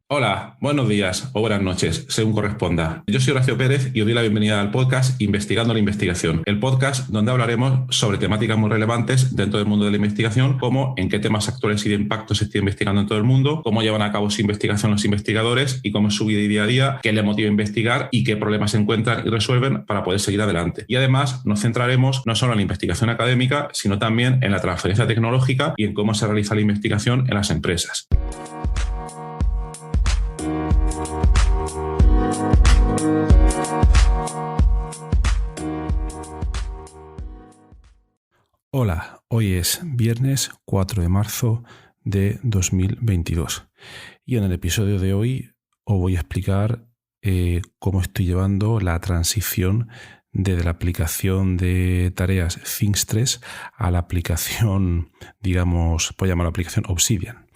Hola, buenos días o buenas noches, según corresponda. Yo soy Horacio Pérez y os doy la bienvenida al podcast Investigando la Investigación, el podcast donde hablaremos sobre temáticas muy relevantes dentro del mundo de la investigación, como en qué temas actuales y de impacto se está investigando en todo el mundo, cómo llevan a cabo su investigación los investigadores y cómo es su vida y día a día, qué les motiva a investigar y qué problemas encuentran y resuelven para poder seguir adelante. Y además nos centraremos no solo en la investigación académica, sino también en la transferencia tecnológica y en cómo se realiza la investigación en las empresas. Hola, hoy es viernes 4 de marzo de 2022 y en el episodio de hoy os voy a explicar cómo estoy llevando la transición desde la aplicación de tareas Things3 a la aplicación, digamos, puedo llamarla aplicación Obsidian.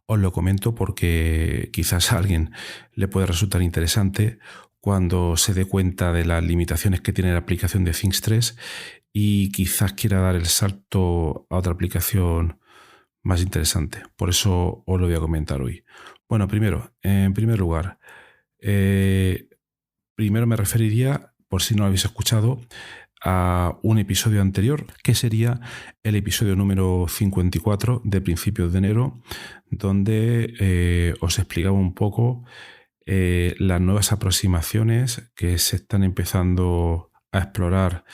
Os lo comento porque quizás a alguien le puede resultar interesante cuando se dé cuenta de las limitaciones que tiene la aplicación de Things3 y quizás quiera dar el salto a otra aplicación más interesante. Por eso os lo voy a comentar hoy. Bueno, en primer lugar, primero me referiría, por si no lo habéis escuchado, a un episodio anterior, que sería el episodio número 54 de principios de enero, donde os explicaba un poco las nuevas aproximaciones que se están empezando a explorar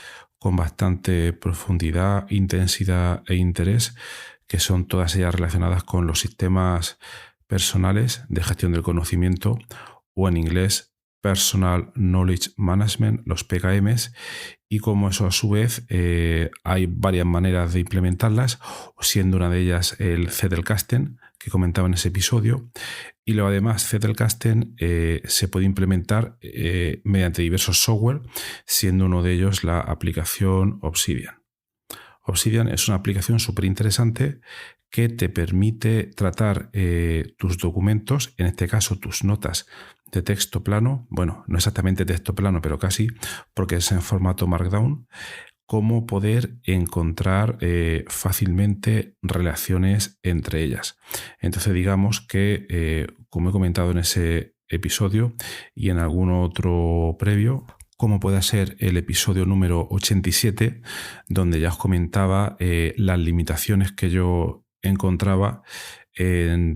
con bastante profundidad, intensidad e interés, que son todas ellas relacionadas con los sistemas personales de gestión del conocimiento, o en inglés Personal Knowledge Management, los PKMs, y como eso a su vez hay varias maneras de implementarlas, siendo una de ellas el Zettelkasten, que comentaba en ese episodio. Y luego además Zettelkasten se puede implementar mediante diversos software, siendo uno de ellos la aplicación Obsidian. Obsidian es una aplicación súper interesante que te permite tratar tus documentos, en este caso tus notas de texto plano, bueno, no exactamente texto plano, pero casi, porque es en formato Markdown, cómo poder encontrar fácilmente relaciones entre ellas. Entonces digamos que, como he comentado en ese episodio y en algún otro previo, como puede ser el episodio número 87, donde ya os comentaba las limitaciones que yo encontraba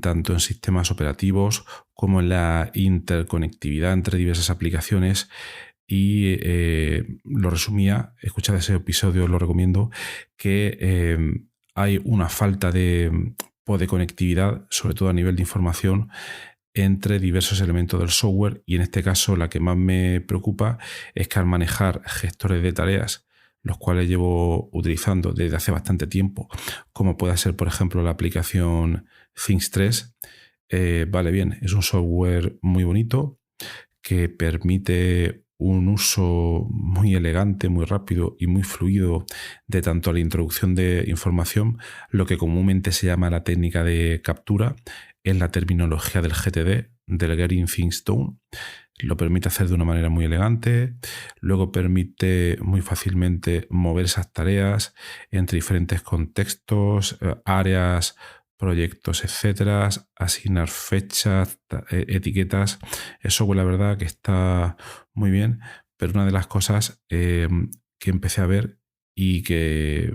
tanto en sistemas operativos como en la interconectividad entre diversas aplicaciones. Y lo resumía, escuchad ese episodio, os lo recomiendo, que hay una falta de conectividad, sobre todo a nivel de información, entre diversos elementos del software, y en este caso la que más me preocupa es que al manejar gestores de tareas, los cuales llevo utilizando desde hace bastante tiempo, como puede ser por ejemplo la aplicación Things3, vale bien, es un software muy bonito que permite un uso muy elegante, muy rápido y muy fluido de tanto la introducción de información, lo que comúnmente se llama la técnica de captura, en la terminología del GTD, del Getting Things Done. Lo permite hacer de una manera muy elegante, luego permite muy fácilmente mover esas tareas entre diferentes contextos, áreas, proyectos, etcétera, asignar fechas, etiquetas. Eso, la verdad, que está muy bien, pero una de las cosas que empecé a ver y que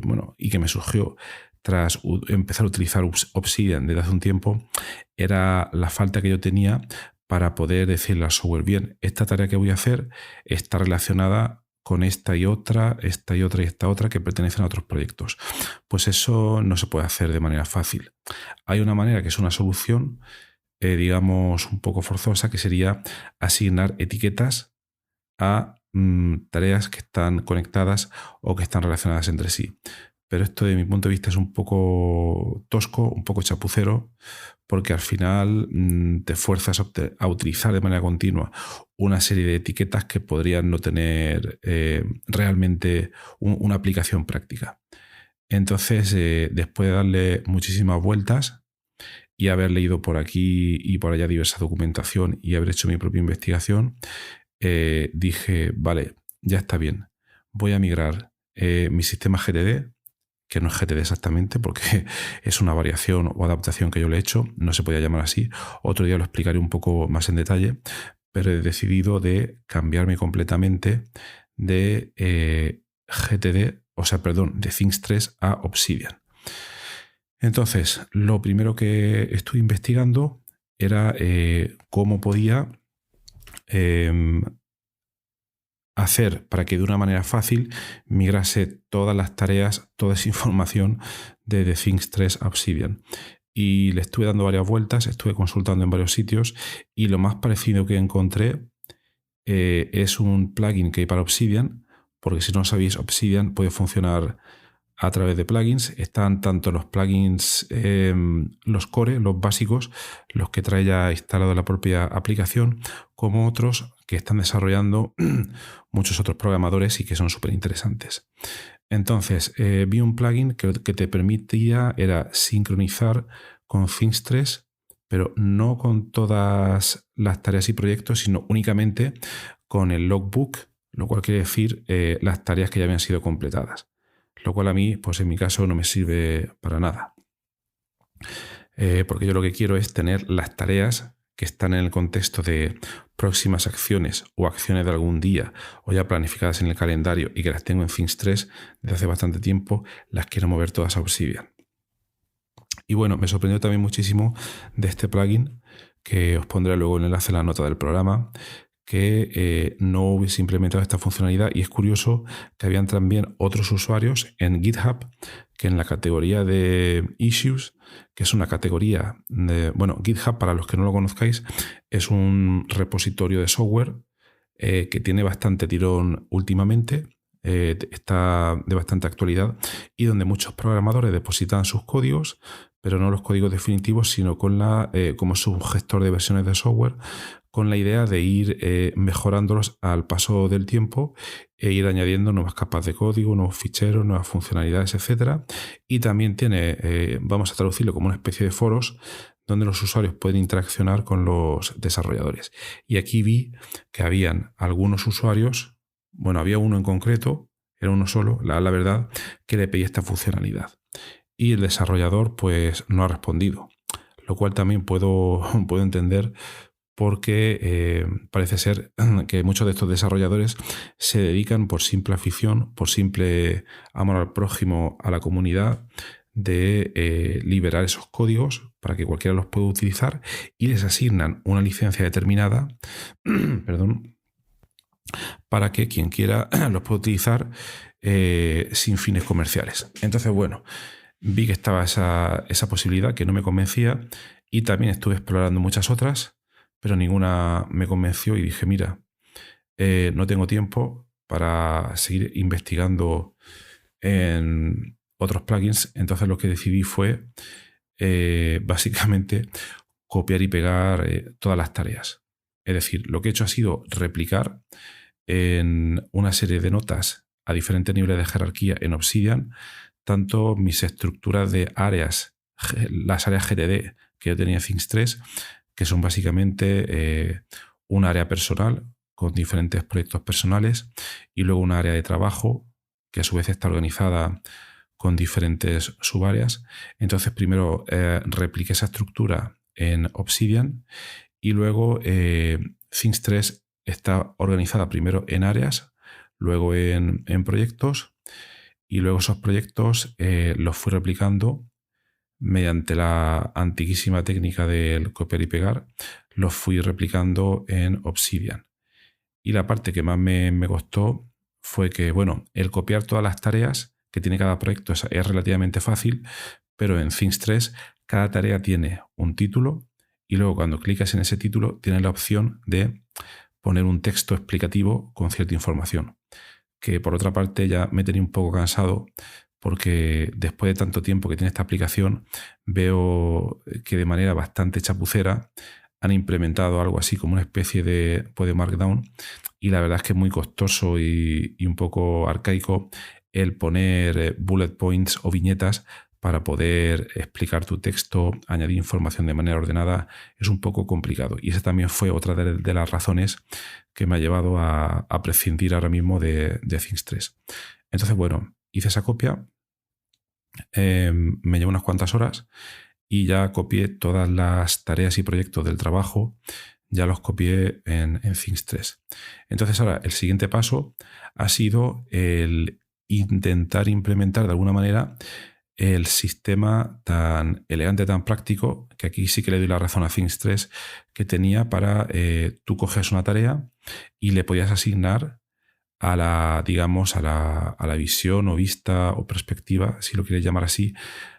me surgió tras empezar a utilizar Obsidian desde hace un tiempo, era la falta que yo tenía para poder decirle al software: bien, esta tarea que voy a hacer está relacionada con esta y otra, esta y otra y esta otra, que pertenecen a otros proyectos. Pues eso no se puede hacer de manera fácil. Hay una manera que es una solución, digamos, un poco forzosa, que sería asignar etiquetas a tareas que están conectadas o que están relacionadas entre sí. Pero esto, de mi punto de vista, es un poco tosco, un poco chapucero, porque al final te fuerzas a utilizar de manera continua una serie de etiquetas que podrían no tener realmente una aplicación práctica. Entonces, después de darle muchísimas vueltas y haber leído por aquí y por allá diversa documentación y haber hecho mi propia investigación, dije, vale, ya está bien, voy a migrar mi sistema GTD, que no es GTD exactamente, porque es una variación o adaptación que yo le he hecho, no se podía llamar así. Otro día lo explicaré un poco más en detalle, pero he decidido de cambiarme completamente de GTD, de Things 3 a Obsidian. Entonces, lo primero que estuve investigando era cómo podía hacer para que de una manera fácil migrase todas las tareas, toda esa información de The Things 3 a Obsidian. Y le estuve dando varias vueltas, estuve consultando en varios sitios y lo más parecido que encontré es un plugin que hay para Obsidian, porque si no sabéis, Obsidian puede funcionar a través de plugins. Están tanto los plugins, los core, los básicos, los que trae ya instalado la propia aplicación, como otros que están desarrollando muchos otros programadores y que son súper interesantes. Entonces, vi un plugin que te permitía era sincronizar con Things 3, pero no con todas las tareas y proyectos, sino únicamente con el logbook, lo cual quiere decir las tareas que ya habían sido completadas. Lo cual a mí, pues en mi caso, no me sirve para nada. Porque yo lo que quiero es tener las tareas que están en el contexto de próximas acciones o acciones de algún día o ya planificadas en el calendario y que las tengo en Things 3 desde hace bastante tiempo, las quiero mover todas a Obsidian. Y bueno, me sorprendió también muchísimo de este plugin, que os pondré luego el enlace en la nota del programa, que no hubiese implementado esta funcionalidad. Y es curioso que habían también otros usuarios en GitHub que en la categoría de issues, que es una categoría de... Bueno, GitHub, para los que no lo conozcáis, es un repositorio de software que tiene bastante tirón últimamente, está de bastante actualidad y donde muchos programadores depositan sus códigos, pero no los códigos definitivos, sino con como es un gestor de versiones de software, con la idea de ir mejorándolos al paso del tiempo e ir añadiendo nuevas capas de código, nuevos ficheros, nuevas funcionalidades, etc. Y también tiene, vamos a traducirlo como una especie de foros donde los usuarios pueden interaccionar con los desarrolladores. Y aquí vi que habían algunos usuarios, bueno, había uno en concreto, era uno solo, la verdad, que le pedí esta funcionalidad. Y el desarrollador pues no ha respondido, lo cual también puedo entender, porque parece ser que muchos de estos desarrolladores se dedican por simple afición, por simple amor al prójimo, a la comunidad, de liberar esos códigos para que cualquiera los pueda utilizar y les asignan una licencia determinada perdón, para que quien quiera los pueda utilizar sin fines comerciales. Entonces, bueno, vi que estaba esa posibilidad que no me convencía y también estuve explorando muchas otras, pero ninguna me convenció y dije, mira, no tengo tiempo para seguir investigando en otros plugins. Entonces lo que decidí fue básicamente copiar y pegar todas las tareas. Es decir, lo que he hecho ha sido replicar en una serie de notas a diferentes niveles de jerarquía en Obsidian tanto mis estructuras de áreas, las áreas GTD que yo tenía en Things 3, que son básicamente un área personal con diferentes proyectos personales y luego una área de trabajo que a su vez está organizada con diferentes subáreas. Entonces primero repliqué esa estructura en Obsidian y luego Things 3 está organizada primero en áreas, luego en proyectos y luego esos proyectos los fui replicando mediante la antiquísima técnica del copiar y pegar, los fui replicando en Obsidian. Y la parte que más me costó fue que, bueno, el copiar todas las tareas que tiene cada proyecto es relativamente fácil, pero en Things 3 cada tarea tiene un título y luego cuando clicas en ese título tienes la opción de poner un texto explicativo con cierta información, que por otra parte ya me tenía un poco cansado, porque después de tanto tiempo que tiene esta aplicación veo que de manera bastante chapucera han implementado algo así como una especie de Markdown, y la verdad es que es muy costoso y un poco arcaico el poner bullet points o viñetas para poder explicar tu texto, añadir información de manera ordenada. Es un poco complicado y esa también fue otra de las razones que me ha llevado a prescindir ahora mismo de Things 3. Entonces, bueno, hice esa copia me llevó unas cuantas horas y ya copié todas las tareas y proyectos del trabajo, ya los copié en Things 3. Entonces ahora el siguiente paso ha sido el intentar implementar de alguna manera el sistema tan elegante, tan práctico, que aquí sí que le doy la razón a Things 3, que tenía para tú coges una tarea y le podías asignar a la, digamos, a la visión o vista o perspectiva, si lo quieres llamar así,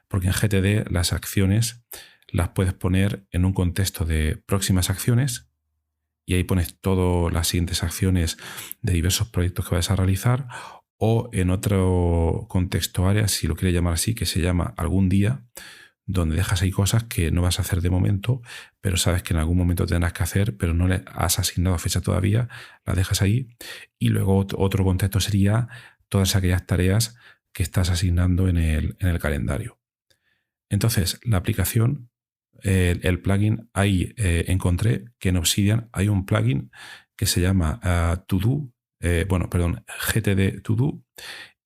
porque en GTD las acciones las puedes poner en un contexto de próximas acciones y ahí pones todas las siguientes acciones de diversos proyectos que vas a realizar, o en otro contexto área, si lo quieres llamar así, que se llama algún día, donde dejas ahí cosas que no vas a hacer de momento, pero sabes que en algún momento tendrás que hacer, pero no le has asignado fecha todavía, las dejas ahí. Y luego otro contexto sería todas aquellas tareas que estás asignando en el calendario. Entonces, la aplicación, el plugin, ahí encontré que en Obsidian hay un plugin que se llama To-Do, GTD To-Do,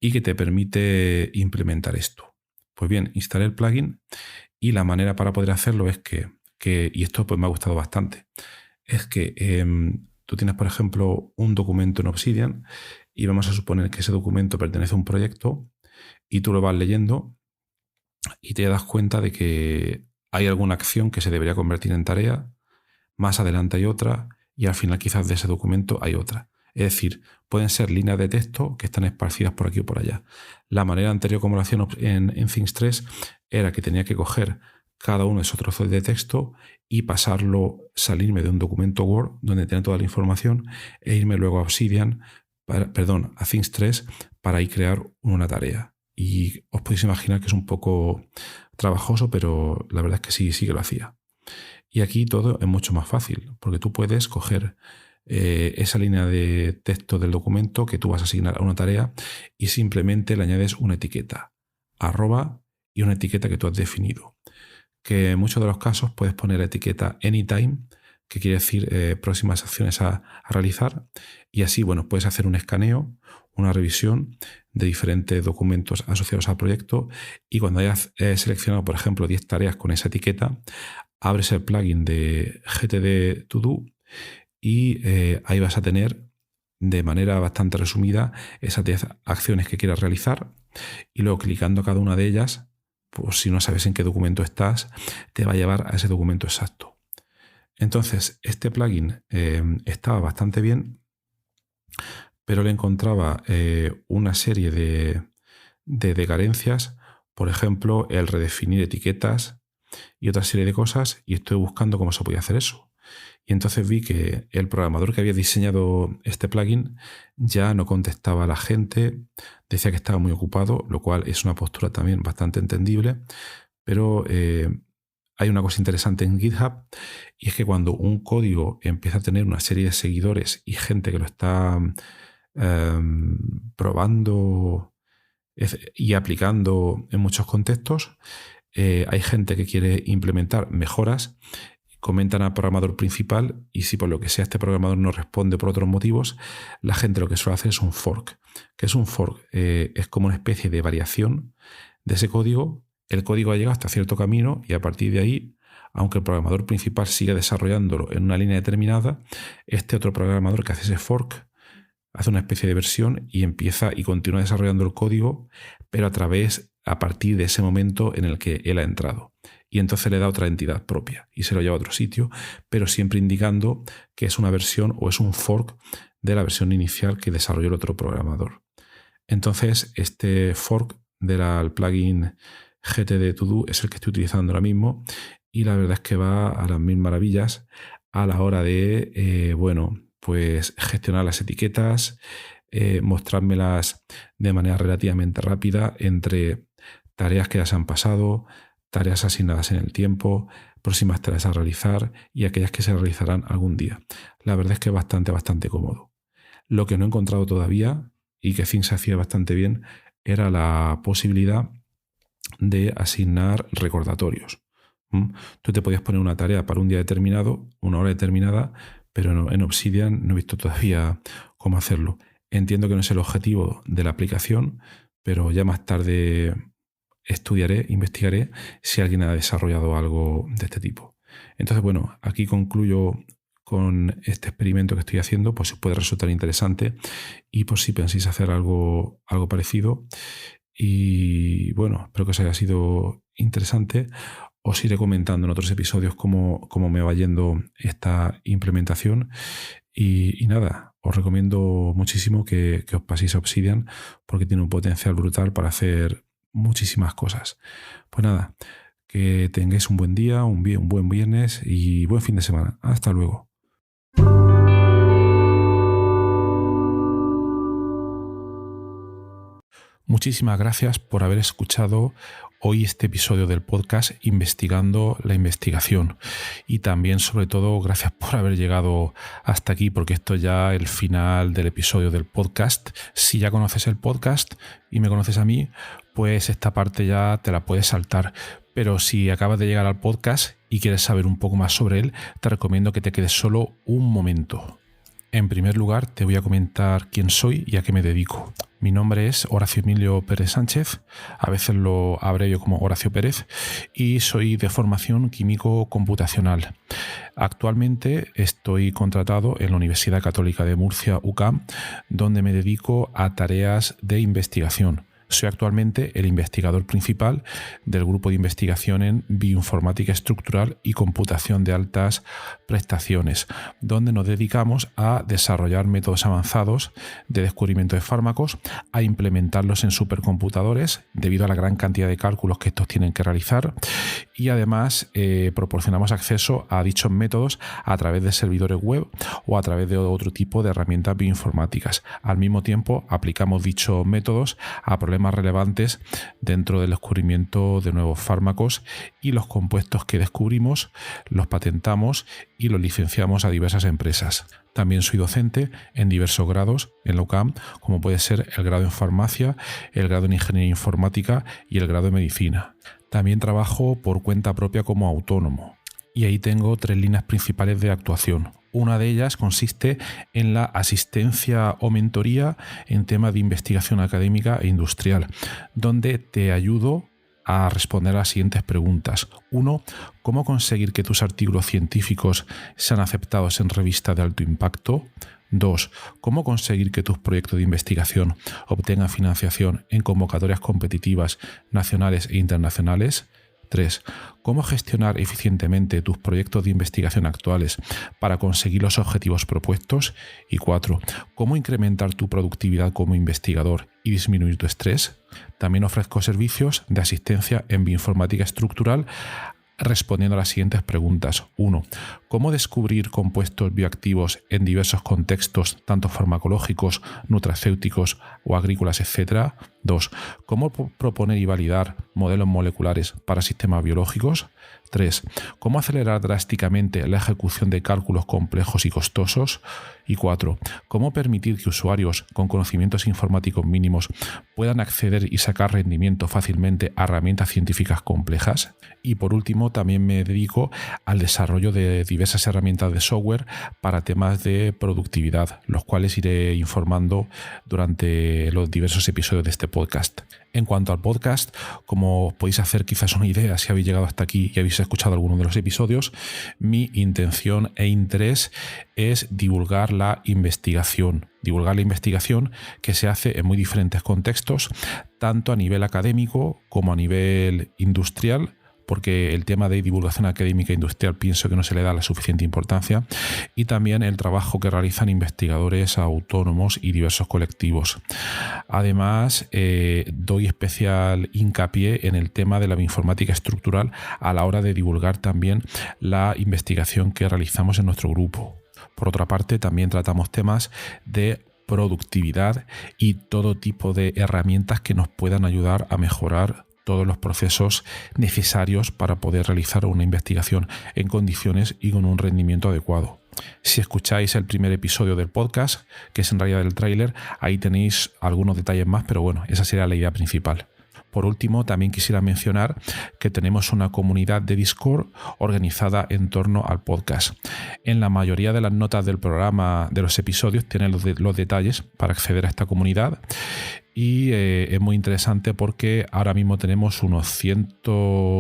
y que te permite implementar esto. Pues bien, instalé el plugin y la manera para poder hacerlo es y esto pues me ha gustado bastante, es que tú tienes, por ejemplo, un documento en Obsidian y vamos a suponer que ese documento pertenece a un proyecto y tú lo vas leyendo y te das cuenta de que hay alguna acción que se debería convertir en tarea, más adelante hay otra y al final quizás de ese documento hay otra. Es decir, pueden ser líneas de texto que están esparcidas por aquí o por allá. La manera anterior como lo hacía en Things 3 era que tenía que coger cada uno de esos trozos de texto y salirme de un documento Word donde tenía toda la información e irme luego a Obsidian, a Things 3 para ahí crear una tarea. Y os podéis imaginar que es un poco trabajoso, pero la verdad es que sí que lo hacía. Y aquí todo es mucho más fácil, porque tú puedes coger esa línea de texto del documento que tú vas a asignar a una tarea y simplemente le añades una etiqueta, @ y una etiqueta que tú has definido. Que en muchos de los casos puedes poner la etiqueta anytime, que quiere decir próximas acciones a realizar, y así, bueno, puedes hacer un escaneo, una revisión de diferentes documentos asociados al proyecto, y cuando hayas seleccionado, por ejemplo, 10 tareas con esa etiqueta, abres el plugin de GTD To Do y ahí vas a tener de manera bastante resumida esas 10 acciones que quieras realizar, y luego clicando cada una de ellas, pues si no sabes en qué documento estás, te va a llevar a ese documento exacto. Entonces, este plugin estaba bastante bien, pero le encontraba una serie de carencias, por ejemplo, el redefinir etiquetas y otra serie de cosas, y estoy buscando cómo se podía hacer eso. Y entonces vi que el programador que había diseñado este plugin ya no contestaba a la gente, decía que estaba muy ocupado, lo cual es una postura también bastante entendible, pero hay una cosa interesante en GitHub, y es que cuando un código empieza a tener una serie de seguidores y gente que lo está probando y aplicando en muchos contextos, hay gente que quiere implementar mejoras, comentan al programador principal, y si por lo que sea este programador no responde por otros motivos, la gente lo que suele hacer es un fork. ¿Qué es un fork? Es como una especie de variación de ese código. El código ha llegado hasta cierto camino y a partir de ahí, aunque el programador principal siga desarrollándolo en una línea determinada, este otro programador que hace ese fork hace una especie de versión y empieza y continúa desarrollando el código, pero a partir de ese momento en el que él ha entrado. Y entonces le da otra entidad propia y se lo lleva a otro sitio, pero siempre indicando que es una versión o es un fork de la versión inicial que desarrolló el otro programador. Entonces, este fork del plugin GTD To Do es el que estoy utilizando ahora mismo, y la verdad es que va a las mil maravillas a la hora de, pues gestionar las etiquetas, mostrármelas de manera relativamente rápida entre tareas que ya se han pasado, tareas asignadas en el tiempo, próximas tareas a realizar y aquellas que se realizarán algún día. La verdad es que es bastante cómodo. Lo que no he encontrado todavía, y que Things hacía bastante bien, era la posibilidad de asignar recordatorios. Tú te podías poner una tarea para un día determinado, una hora determinada, pero no, en Obsidian no he visto todavía cómo hacerlo. Entiendo que no es el objetivo de la aplicación, pero ya más tarde estudiaré, investigaré si alguien ha desarrollado algo de este tipo. Entonces, bueno, aquí concluyo con este experimento que estoy haciendo, pues si puede resultar interesante y por si pensáis hacer algo parecido. Y bueno, espero que os haya sido interesante. Os iré comentando en otros episodios cómo me va yendo esta implementación. Y nada, os recomiendo muchísimo que os paséis a Obsidian porque tiene un potencial brutal para hacer muchísimas cosas. Pues nada, que tengáis un buen día, un buen viernes y buen fin de semana. Hasta luego. Muchísimas gracias por haber escuchado hoy este episodio del podcast Investigando la Investigación. Y también, sobre todo, gracias por haber llegado hasta aquí, porque esto ya es el final del episodio del podcast. Si ya conoces el podcast y me conoces a mí, pues esta parte ya te la puedes saltar. Pero si acabas de llegar al podcast y quieres saber un poco más sobre él, te recomiendo que te quedes solo un momento. En primer lugar, te voy a comentar quién soy y a qué me dedico. Mi nombre es Horacio Emilio Pérez Sánchez, a veces lo abrevio como Horacio Pérez, y soy de formación químico computacional. Actualmente estoy contratado en la Universidad Católica de Murcia, UCAM, donde me dedico a tareas de investigación. Soy actualmente el investigador principal del grupo de investigación en bioinformática estructural y computación de altas prestaciones, donde nos dedicamos a desarrollar métodos avanzados de descubrimiento de fármacos, a implementarlos en supercomputadores debido a la gran cantidad de cálculos que estos tienen que realizar, y además proporcionamos acceso a dichos métodos a través de servidores web o a través de otro tipo de herramientas bioinformáticas. Al mismo tiempo, aplicamos dichos métodos a problemas relevantes dentro del descubrimiento de nuevos fármacos, y los compuestos que descubrimos los patentamos y los licenciamos a diversas empresas. También soy docente en diversos grados en la UCAM, como puede ser el grado en farmacia, el grado en ingeniería informática y el grado en medicina. También trabajo por cuenta propia como autónomo, y ahí tengo 3 líneas principales de actuación. Una de ellas consiste en la asistencia o mentoría en temas de investigación académica e industrial, donde te ayudo a responder a las siguientes preguntas. 1. ¿Cómo conseguir que tus artículos científicos sean aceptados en revistas de alto impacto? 2. ¿Cómo conseguir que tus proyectos de investigación obtengan financiación en convocatorias competitivas nacionales e internacionales? 3. ¿Cómo gestionar eficientemente tus proyectos de investigación actuales para conseguir los objetivos propuestos? Y 4. ¿Cómo incrementar tu productividad como investigador y disminuir tu estrés? También ofrezco servicios de asistencia en bioinformática estructural respondiendo a las siguientes preguntas. 1. ¿Cómo descubrir compuestos bioactivos en diversos contextos, tanto farmacológicos, nutracéuticos o agrícolas, etc.? 2. ¿Cómo proponer y validar modelos moleculares para sistemas biológicos? 3. ¿Cómo acelerar drásticamente la ejecución de cálculos complejos y costosos? Y 4. ¿Cómo permitir que usuarios con conocimientos informáticos mínimos puedan acceder y sacar rendimiento fácilmente a herramientas científicas complejas? Y por último, también me dedico al desarrollo de diversas herramientas de software para temas de productividad, los cuales iré informando durante los diversos episodios de este podcast. En cuanto al podcast, como os podéis hacer quizás una idea si habéis llegado hasta aquí y habéis escuchado alguno de los episodios, mi intención e interés es divulgar la investigación que se hace en muy diferentes contextos, tanto a nivel académico como a nivel industrial, porque el tema de divulgación académica e industrial pienso que no se le da la suficiente importancia, y también el trabajo que realizan investigadores autónomos y diversos colectivos. Además, doy especial hincapié en el tema de la bioinformática estructural a la hora de divulgar también la investigación que realizamos en nuestro grupo. Por otra parte, también tratamos temas de productividad y todo tipo de herramientas que nos puedan ayudar a mejorar todos los procesos necesarios para poder realizar una investigación en condiciones y con un rendimiento adecuado. Si escucháis el primer episodio del podcast, que es en realidad el tráiler, ahí tenéis algunos detalles más, pero bueno, esa sería la idea principal. Por último, también quisiera mencionar que tenemos una comunidad de Discord organizada en torno al podcast. En la mayoría de las notas del programa, de los episodios, tienen los detalles para acceder a esta comunidad. y es muy interesante porque ahora mismo tenemos unos 100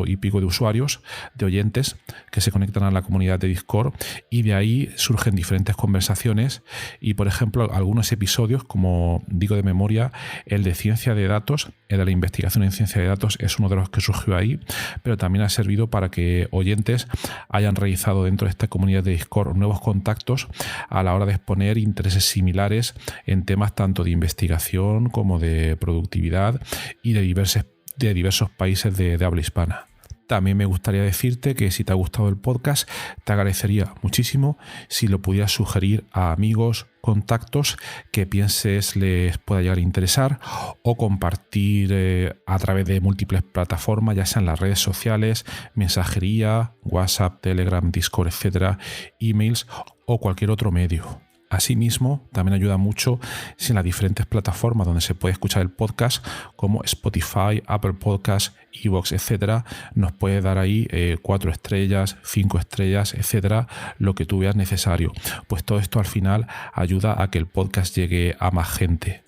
y pico de usuarios, de oyentes que se conectan a la comunidad de Discord, y de ahí surgen diferentes conversaciones. Y por ejemplo, algunos episodios, como digo de memoria, el de ciencia de datos, el de la investigación en ciencia de datos, es uno de los que surgió ahí, pero también ha servido para que oyentes hayan realizado dentro de esta comunidad de Discord nuevos contactos a la hora de exponer intereses similares en temas tanto de investigación como de productividad y de diversos países de habla hispana. También me gustaría decirte que si te ha gustado el podcast, te agradecería muchísimo si lo pudieras sugerir a amigos, contactos que pienses les pueda llegar a interesar, o compartir a través de múltiples plataformas, ya sean las redes sociales, mensajería, WhatsApp, Telegram, Discord, etcétera, emails o cualquier otro medio. Asimismo, también ayuda mucho si en las diferentes plataformas donde se puede escuchar el podcast, como Spotify, Apple Podcasts, iVoox, etcétera, nos puede dar ahí 4 estrellas, 5 estrellas, etcétera, lo que tú veas necesario. Pues todo esto al final ayuda a que el podcast llegue a más gente.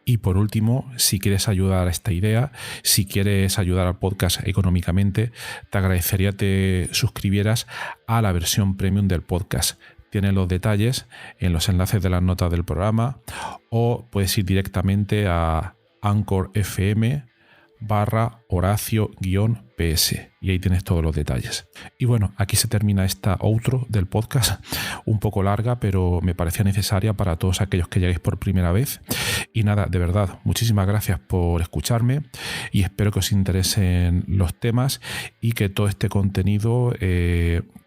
Y por último, si quieres ayudar a esta idea, si quieres ayudar al podcast económicamente, te agradecería que te suscribieras a la versión premium del podcast. Tienes los detalles en los enlaces de las notas del programa, o puedes ir directamente a Anchor FM/Horacio-PS y ahí tienes todos los detalles. Y bueno, aquí se termina esta outro del podcast, un poco larga, pero me parecía necesaria para todos aquellos que lleguéis por primera vez. Y nada, de verdad, muchísimas gracias por escucharme y espero que os interesen los temas y que todo este contenido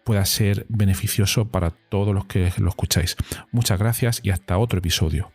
pueda ser beneficioso para todos los que lo escucháis. Muchas gracias y hasta otro episodio.